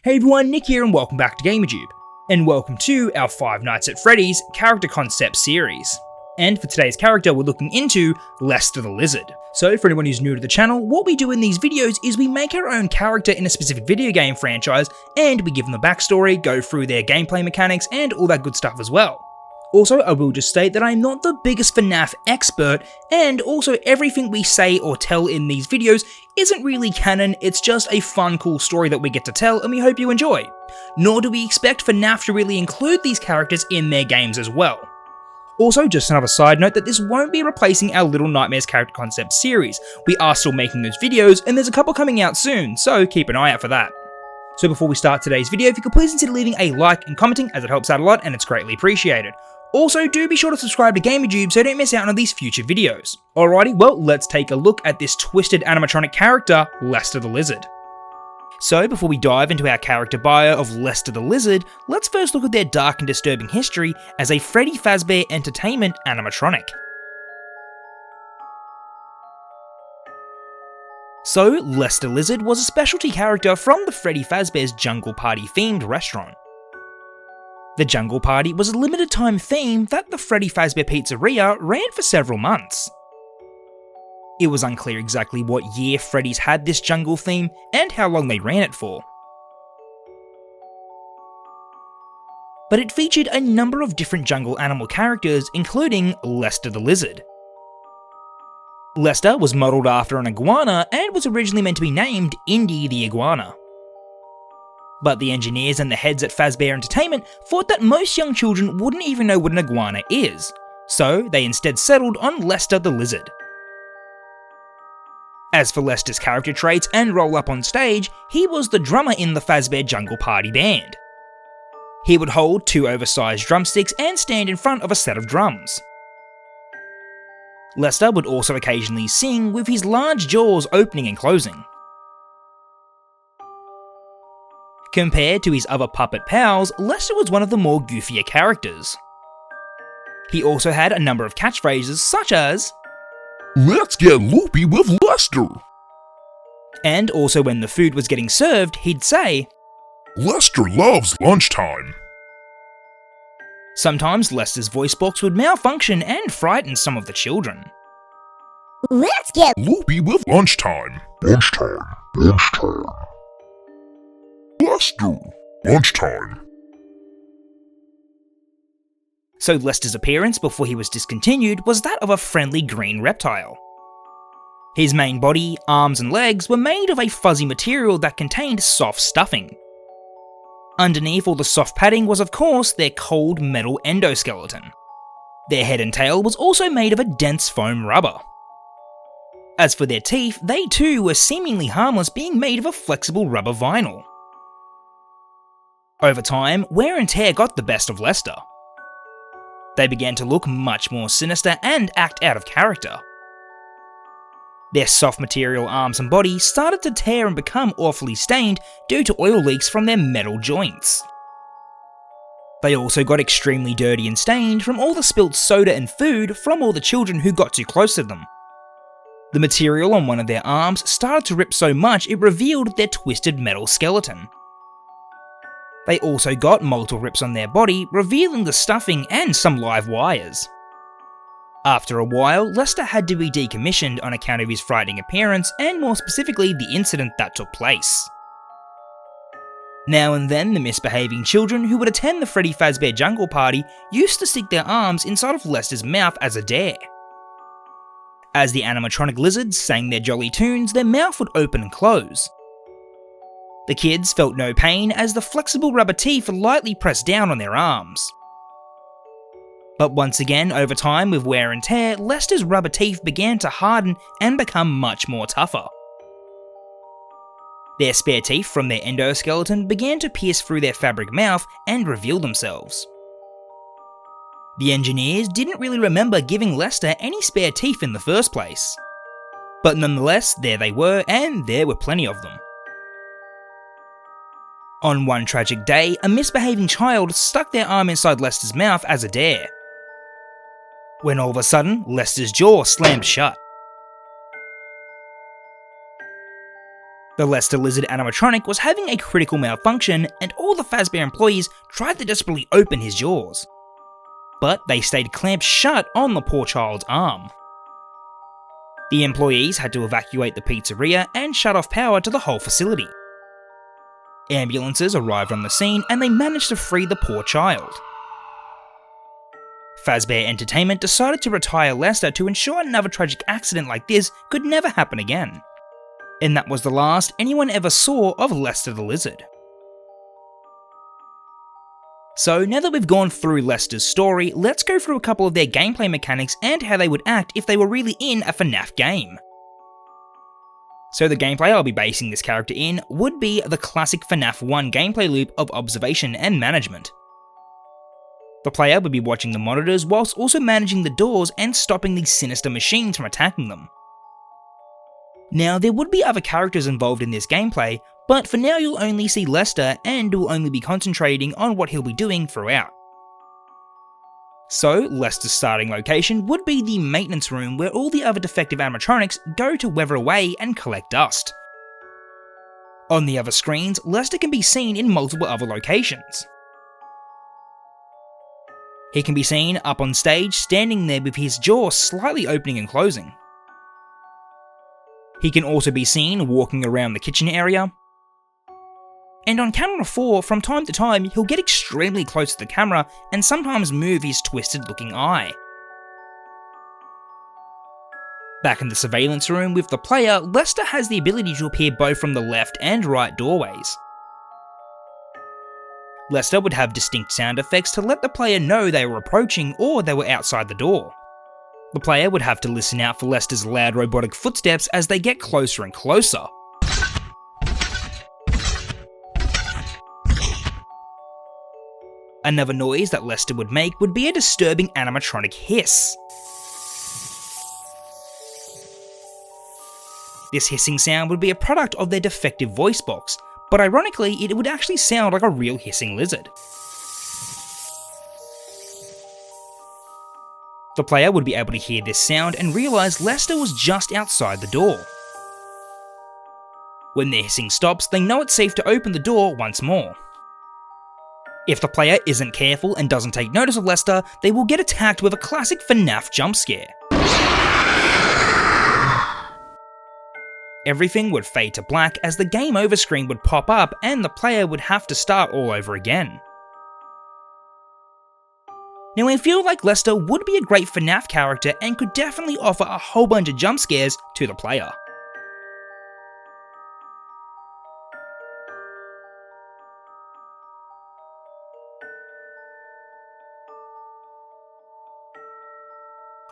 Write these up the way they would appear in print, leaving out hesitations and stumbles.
Hey everyone, Nick here and welcome back to GamerTube, and welcome to our Five Nights at Freddy's character concept series. And for today's character, we're looking into Lester the Lizard. So for anyone who's new to the channel, what we do in these videos is we make our own character in a specific video game franchise, and we give them a backstory, go through their gameplay mechanics, and all that good stuff as well. Also, I will just state that I'm not the biggest FNAF expert, and also everything we say or tell in these videos isn't really canon, it's just a fun, cool story that we get to tell and we hope you enjoy. Nor do we expect FNAF to really include these characters in their games as well. Also, just another side note that this won't be replacing our Little Nightmares character concept series. We are still making those videos, and there's a couple coming out soon, so keep an eye out for that. So before we start today's video, if you could please consider leaving a like and commenting, as it helps out a lot and it's greatly appreciated. Also, do be sure to subscribe to GamerTube so you don't miss out on these future videos. Alrighty, well, let's take a look at this twisted animatronic character, Lester the Lizard. So, before we dive into our character bio of Lester the Lizard, let's first look at their dark and disturbing history as a Freddy Fazbear Entertainment animatronic. So, Lester Lizard was a specialty character from the Freddy Fazbear's Jungle Party themed restaurant. The Jungle Party was a limited time theme that the Freddy Fazbear Pizzeria ran for several months. It was unclear exactly what year Freddy's had this jungle theme and how long they ran it for. But it featured a number of different jungle animal characters, including Lester the Lizard. Lester was modelled after an iguana and was originally meant to be named Indy the Iguana. But the engineers and the heads at Fazbear Entertainment thought that most young children wouldn't even know what an iguana is, so they instead settled on Lester the Lizard. As for Lester's character traits and role up on stage, he was the drummer in the Fazbear Jungle Party band. He would hold two oversized drumsticks and stand in front of a set of drums. Lester would also occasionally sing with his large jaws opening and closing. Compared to his other puppet pals, Lester was one of the more goofier characters. He also had a number of catchphrases such as, "Let's get loopy with Lester!" And also when the food was getting served, he'd say, "Lester loves lunchtime!" Sometimes Lester's voice box would malfunction and frighten some of the children. "Let's get loopy with lunchtime! Lunchtime! Lunchtime! Lester! Lunchtime!" So Lester's appearance before he was discontinued was that of a friendly green reptile. His main body, arms and legs were made of a fuzzy material that contained soft stuffing. Underneath all the soft padding was of course their cold metal endoskeleton. Their head and tail was also made of a dense foam rubber. As for their teeth, they too were seemingly harmless, being made of a flexible rubber vinyl. Over time, wear and tear got the best of Lester. They began to look much more sinister and act out of character. Their soft material arms and body started to tear and become awfully stained due to oil leaks from their metal joints. They also got extremely dirty and stained from all the spilt soda and food from all the children who got too close to them. The material on one of their arms started to rip so much it revealed their twisted metal skeleton. They also got multiple rips on their body, revealing the stuffing and some live wires. After a while, Lester had to be decommissioned on account of his frightening appearance and more specifically the incident that took place. Now and then, the misbehaving children who would attend the Freddy Fazbear Jungle Party used to stick their arms inside of Lester's mouth as a dare. As the animatronic lizards sang their jolly tunes, their mouth would open and close. The kids felt no pain as the flexible rubber teeth lightly pressed down on their arms. But once again, over time with wear and tear, Lester's rubber teeth began to harden and become much more tougher. Their spare teeth from their endoskeleton began to pierce through their fabric mouth and reveal themselves. The engineers didn't really remember giving Lester any spare teeth in the first place. But nonetheless, there they were, and there were plenty of them. On one tragic day, a misbehaving child stuck their arm inside Lester's mouth as a dare. When all of a sudden, Lester's jaw slammed shut. The Lester Lizard animatronic was having a critical malfunction, and all the Fazbear employees tried to desperately open his jaws. But they stayed clamped shut on the poor child's arm. The employees had to evacuate the pizzeria and shut off power to the whole facility. Ambulances arrived on the scene and they managed to free the poor child. Fazbear Entertainment decided to retire Lester to ensure another tragic accident like this could never happen again. And that was the last anyone ever saw of Lester the Lizard. So now that we've gone through Lester's story, let's go through a couple of their gameplay mechanics and how they would act if they were really in a FNAF game. So the gameplay I'll be basing this character in would be the classic FNAF 1 gameplay loop of observation and management. The player would be watching the monitors whilst also managing the doors and stopping these sinister machines from attacking them. Now there would be other characters involved in this gameplay, but for now you'll only see Lester and will only be concentrating on what he'll be doing throughout. So Lester's starting location would be the maintenance room where all the other defective animatronics go to weather away and collect dust. On the other screens, Lester can be seen in multiple other locations. He can be seen up on stage standing there with his jaw slightly opening and closing. He can also be seen walking around the kitchen area. And on camera 4, from time to time, he'll get extremely close to the camera and sometimes move his twisted looking eye. Back in the surveillance room with the player, Lester has the ability to appear both from the left and right doorways. Lester would have distinct sound effects to let the player know they were approaching or they were outside the door. The player would have to listen out for Lester's loud robotic footsteps as they get closer and closer. Another noise that Lester would make would be a disturbing animatronic hiss. This hissing sound would be a product of their defective voice box, but ironically it would actually sound like a real hissing lizard. The player would be able to hear this sound and realise Lester was just outside the door. When their hissing stops, they know it's safe to open the door once more. If the player isn't careful and doesn't take notice of Lester, they will get attacked with a classic FNAF jump scare. Everything would fade to black as the game over screen would pop up and the player would have to start all over again. Now I feel like Lester would be a great FNAF character and could definitely offer a whole bunch of jump scares to the player.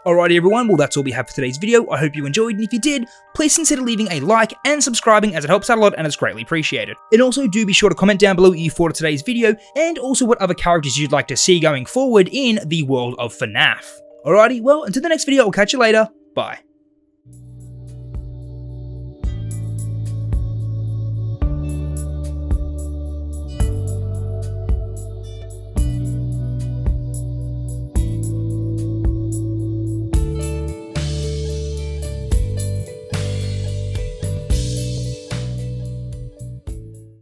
Alrighty everyone, well that's all we have for today's video. I hope you enjoyed, and if you did, please consider leaving a like and subscribing as it helps out a lot and it's greatly appreciated. And also do be sure to comment down below what you thought of today's video and also what other characters you'd like to see going forward in the world of FNAF. Alrighty, well until the next video, I'll catch you later, bye.